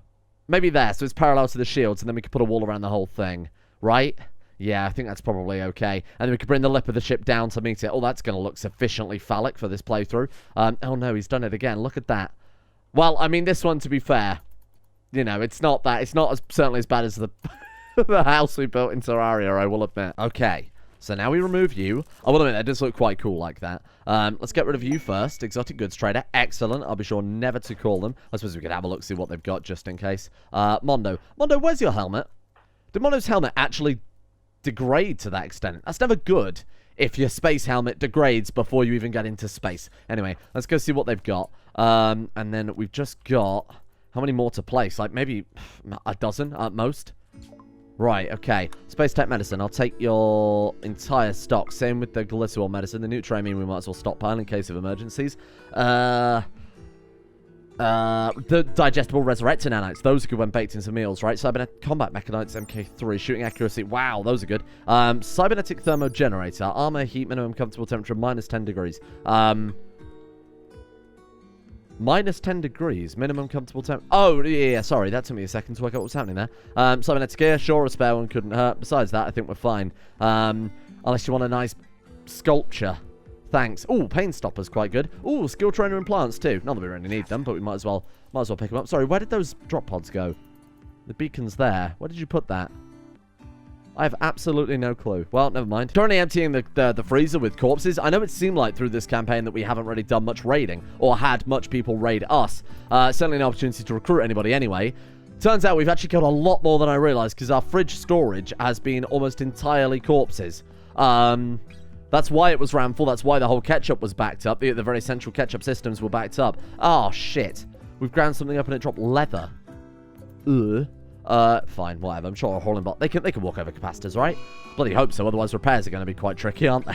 Maybe there, so it's parallel to the shields, and then we can put a wall around the whole thing. Right? Yeah, I think that's probably okay. And then we could bring the lip of the ship down to meet it. Oh, that's going to look sufficiently phallic for this playthrough. Oh, no, he's done it again. Look at that. Well, I mean, this one, to be fair, you know, it's not certainly as bad as the, the house we built in Terraria, I will admit. Okay, so now we remove you. I will admit, that does look quite cool like that. Let's get rid of you first. Exotic goods trader. Excellent. I'll be sure never to call them. I suppose we could have a look, see what they've got, just in case. Mondo. Mondo, where's your helmet? Did Mondo's helmet actually degrade to that extent. That's never good if your space helmet degrades before you even get into space. Anyway, let's go see what they've got. And then we've just got... How many more to place? Like, maybe a dozen at most? Right, okay. Space tech medicine. I'll take your entire stock. Same with the glycerol medicine. The Nutramine we might as well stockpile in case of emergencies. The digestible resurrecting nanites. Those are good when baked into meals, right? Cybernetic combat mechanites, MK3. Shooting accuracy. Wow, those are good. Cybernetic thermogenerator. Armor, heat, minimum comfortable temperature, minus 10 degrees. Minus 10 degrees, minimum comfortable temp. Oh, yeah, sorry, that took me a second to work out what was happening there. Cybernetic gear, sure, a spare one couldn't hurt. Besides that, I think we're fine. Unless you want a nice sculpture. Thanks. Ooh, pain stopper's quite good. Ooh, skill trainer and plants too. Not that we really need them, but we might as well pick them up. Sorry, where did those drop pods go? The beacon's there. Where did you put that? I have absolutely no clue. Well, never mind. Currently emptying the freezer with corpses. I know it seemed like through this campaign that we haven't really done much raiding or had much people raid us. Certainly an opportunity to recruit anybody anyway. Turns out we've actually killed a lot more than I realized because our fridge storage has been almost entirely corpses. That's why it was ran full. That's why the whole ketchup was backed up. The very central ketchup systems were backed up. Oh, shit. We've ground something up and it dropped leather. Ugh. Fine, whatever. I'm sure a hauling bot. They can walk over capacitors, right? Bloody hope so. Otherwise, repairs are going to be quite tricky, aren't they?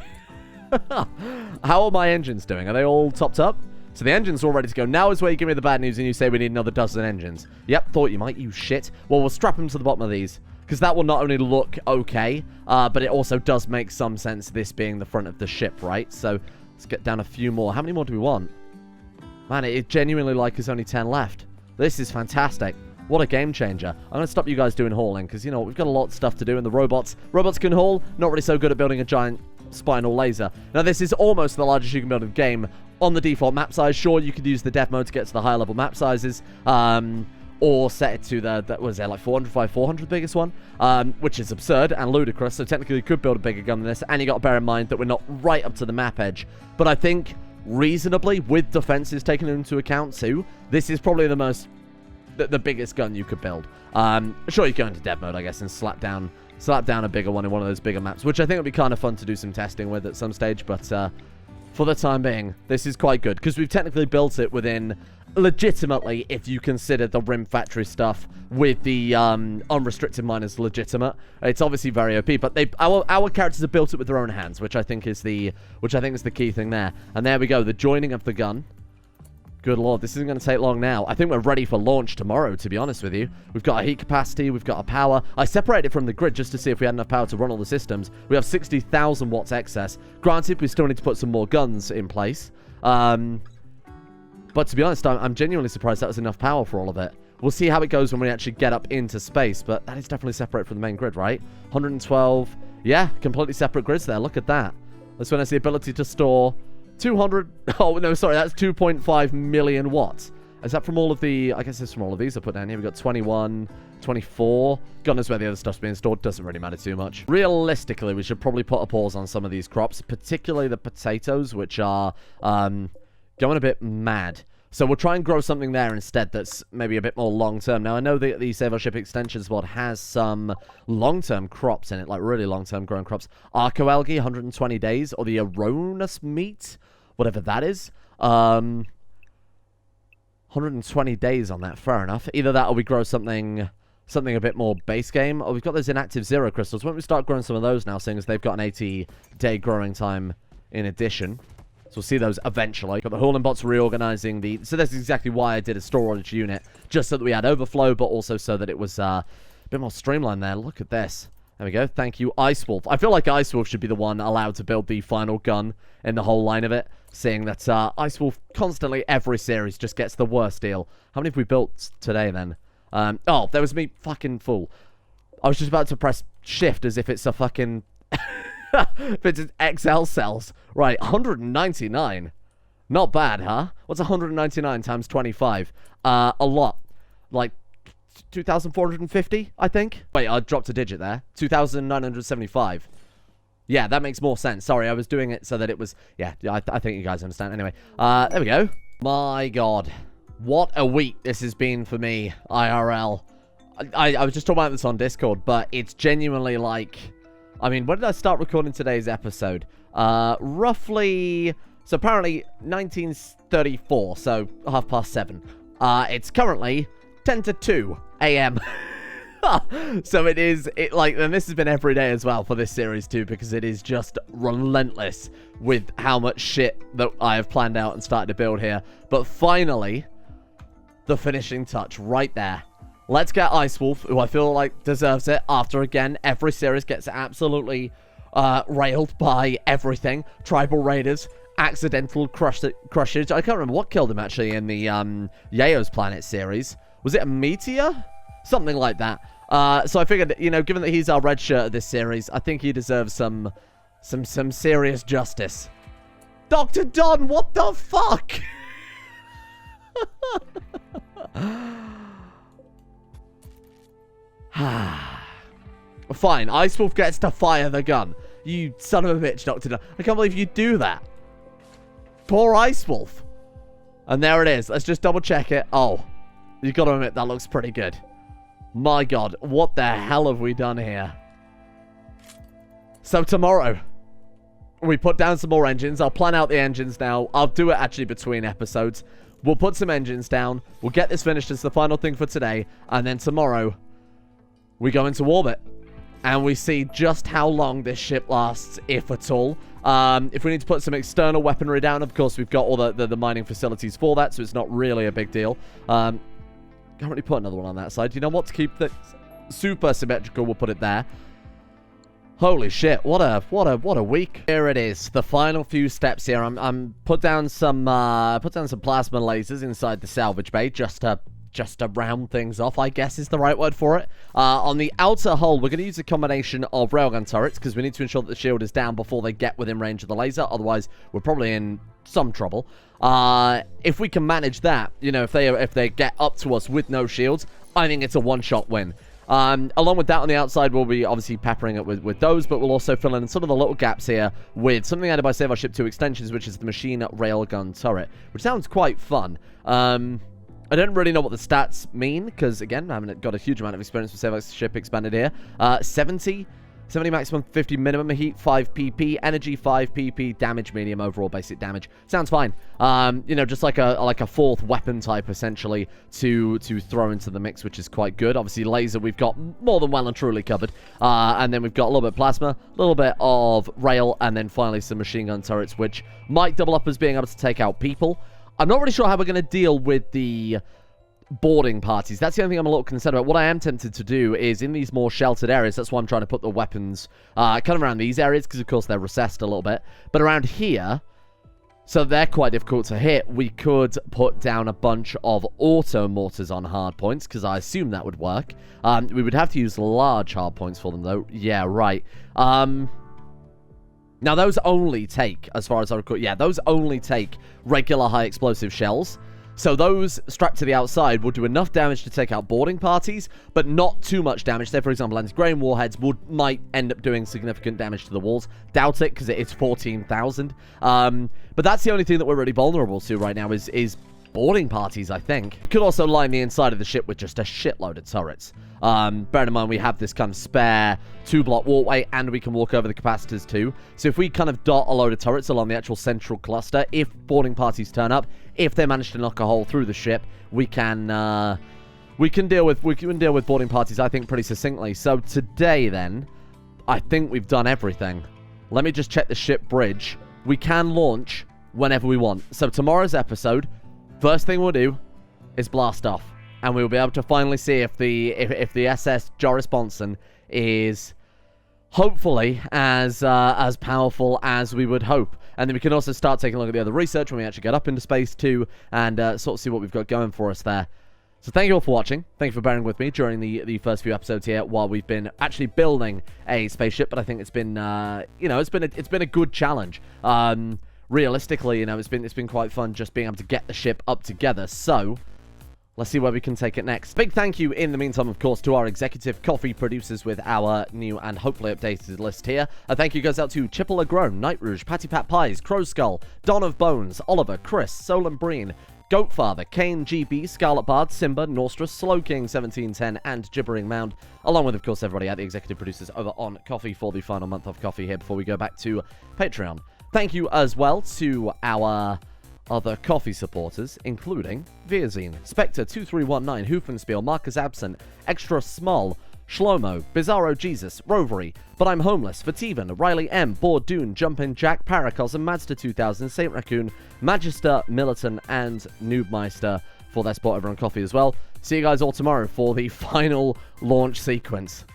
How are my engines doing? Are they all topped up? So the engine's all ready to go. Now is where you give me the bad news and you say we need another dozen engines. Yep, thought you might, you shit. Well, we'll strap them to the bottom of these. Because that will not only look okay, but it also does make some sense, this being the front of the ship, right? So let's get down a few more. How many more do we want? Man, it genuinely like there's only 10 left. This is fantastic. What a game changer. I'm going to stop you guys doing hauling, because, you know, we've got a lot of stuff to do, and the robots can haul. Not really so good at building a giant spinal laser. Now, this is almost the largest you can build in the game on the default map size. Sure, you could use the dev mode to get to the higher level map sizes, or set it to what was there, like 400 by 400, the biggest one, which is absurd and ludicrous, so technically you could build a bigger gun than this, and you got to bear in mind that we're not right up to the map edge. But I think, reasonably, with defenses taken into account too, this is probably the biggest gun you could build. Sure, you go into dev mode, I guess, and slap down a bigger one in one of those bigger maps, which I think would be kind of fun to do some testing with at some stage, but for the time being, this is quite good, because we've technically built it within, legitimately, if you consider the Rim Factory stuff with the unrestricted miners legitimate. It's obviously very OP, but our characters have built it with their own hands, which I think is the key thing there. And there we go, the joining of the gun. Good lord, this isn't going to take long now. I think we're ready for launch tomorrow, to be honest with you. We've got a heat capacity, we've got a power. I separated it from the grid just to see if we had enough power to run all the systems. We have 60,000 watts excess. Granted, we still need to put some more guns in place. But to be honest, I'm genuinely surprised that was enough power for all of it. We'll see how it goes when we actually get up into space, but that is definitely separate from the main grid, right? 112. Yeah, completely separate grids there. Look at that. This one has the ability to store 200... Oh, no, sorry, that's 2.5 million watts. Is that from all of the... I guess it's from all of these I put down here. We've got 21, 24. God knows where the other stuff's being stored. Doesn't really matter too much. Realistically, we should probably put a pause on some of these crops, particularly the potatoes, which are going a bit mad. So we'll try and grow something there instead that's maybe a bit more long-term. Now, I know that the Save Our Ship Extensions mod has some long-term crops in it, like really long-term growing crops. Arcoalgae, 120 days, or the Aronas meat, whatever that is. 120 days on that, fair enough. Either that or we grow something a bit more base game. Or we've got those inactive zero crystals. Why don't we start growing some of those now, seeing as they've got an 80-day growing time in addition. So we'll see those eventually. Got the hauling bots reorganizing the... So that's exactly why I did a storage unit. Just so that we had overflow, but also so that it was a bit more streamlined there. Look at this. There we go. Thank you, Ice Wolf. I feel like Ice Wolf should be the one allowed to build the final gun in the whole line of it. Seeing that Ice Wolf constantly, every series, just gets the worst deal. How many have we built today, then? Oh, there was me, fucking fool. I was just about to press shift as if it's a fucking... if it's XL cells. Right, 199. Not bad, huh? What's 199 times 25? A lot. Like 2,450, I think. Wait, I dropped a digit there. 2,975. Yeah, that makes more sense. Sorry, I was doing it so that it was... Yeah, I think you guys understand. Anyway, there we go. My God. What a week this has been for me, IRL. I was just talking about this on Discord, but it's genuinely like... I mean, when did I start recording today's episode? Roughly... So apparently 1934, so 7:30. It's currently 10 to 2 a.m. So and this has been every day as well for this series too, because it is just relentless with how much shit that I have planned out and started to build here. But finally, the finishing touch right there. Let's get Ice Wolf, who I feel like deserves it after, again, every series gets absolutely railed by everything. Tribal Raiders, accidental crushage. I can't remember what killed him, actually, in the Yao's Planet series. Was it a meteor? Something like that. So I figured, given that he's our red shirt of this series, I think he deserves some serious justice. Dr. Don, what the fuck? Fine, Ice Wolf gets to fire the gun. You son of a bitch, Dr. Don. I can't believe you do that. Poor Ice Wolf. And there it is. Let's just double check it. Oh, you got to admit, that looks pretty good. My god, what the hell have we done here? So tomorrow, we put down some more engines. I'll plan out the engines now. I'll do it actually between episodes. We'll put some engines down. We'll get this finished as the final thing for today. And then tomorrow, we go into orbit. And we see just how long this ship lasts, if at all. If we need to put some external weaponry down, of course, we've got all the mining facilities for that, so it's not really a big deal. Can't really put another one on that side. You know what? To keep it super symmetrical, we'll put it there. Holy shit! What a week. Here it is. The final few steps here. I'm put down some plasma lasers inside the salvage bay just to round things off, I guess is the right word for it. On the outer hull, we're going to use a combination of railgun turrets because we need to ensure that the shield is down before they get within range of the laser. Otherwise, we're probably in some trouble. If we can manage that, if they get up to us with no shields, I think it's a one-shot win. Along with that, on the outside, we'll be obviously peppering it with those, but we'll also fill in some of the little gaps here with something added by Save Our Ship 2 extensions, which is the machine railgun turret, which sounds quite fun. I don't really know what the stats mean, because, again, I haven't got a huge amount of experience with Save Our Ship expanded here. 70 maximum, 50 minimum, heat 5 pp, energy 5 pp, damage medium, overall basic damage. Sounds fine. Just like a fourth weapon type, essentially, to throw into the mix, which is quite good. Obviously, laser we've got more than well and truly covered. And then we've got a little bit of plasma, a little bit of rail, and then finally some machine gun turrets, which might double up as being able to take out people. I'm not really sure how we're going to deal with the boarding parties. That's the only thing I'm a little concerned about. What I am tempted to do is in these more sheltered areas, that's why I'm trying to put the weapons kind of around these areas, because of course they're recessed a little bit. But around here, so they're quite difficult to hit, we could put down a bunch of auto mortars on hard points, because I assume that would work. We would have to use large hard points for them though. Yeah, right. Now, those only take, as far as I recall, those only take regular high explosive shells. So those strapped to the outside will do enough damage to take out boarding parties, but not too much damage. Say, for example, anti-grain warheads might end up doing significant damage to the walls. Doubt it, because it's 14,000. But that's the only thing that we're really vulnerable to right now is boarding parties, I think. Could also line the inside of the ship with just a shitload of turrets. Bear in mind, we have this kind of spare 2-block walkway, and we can walk over the capacitors too. So if we kind of dot a load of turrets along the actual central cluster, if boarding parties turn up, if they manage to knock a hole through the ship, we can deal with boarding parties, I think, pretty succinctly. So today, then, I think we've done everything. Let me just check the ship bridge. We can launch whenever we want. So tomorrow's episode, first thing we'll do is blast off, and we'll be able to finally see if the SS Joris Bjornson is hopefully as powerful as we would hope. And then we can also start taking a look at the other research when we actually get up into space too, and sort of see what we've got going for us there. So thank you all for watching. Thank you for bearing with me during the first few episodes here while we've been actually building a spaceship. But I think it's been it's been a good challenge. Realistically, it's been quite fun just being able to get the ship up together. So let's see where we can take it next. Big thank you in the meantime, of course, to our executive coffee producers with our new and hopefully updated list here. A thank you goes out to Chipple Agrone, Night Rouge, Patty Pat Pies, Crow Skull, Don of Bones, Oliver, Chris, Solan Breen, Goatfather, Kane GB, Scarlet Bard, Simba, Norstra, Slow King 1710, and Gibbering Mound, along with, of course, everybody at the executive producers over on Coffee for the final month of Coffee here before we go back to Patreon. Thank you as well to our other Coffee supporters, including Viazine, Spectre2319, Hoofenspiel, Marcus Absent, Extra Small, Shlomo, Bizarro Jesus, Rovery, But I'm Homeless, Fativan, Riley M, Bordoon, Jumpin' Jack, Paracosm, Mazda 2000, Saint Raccoon, Magister, Militant, and Noobmeister for their support over on Coffee as well. See you guys all tomorrow for the final launch sequence.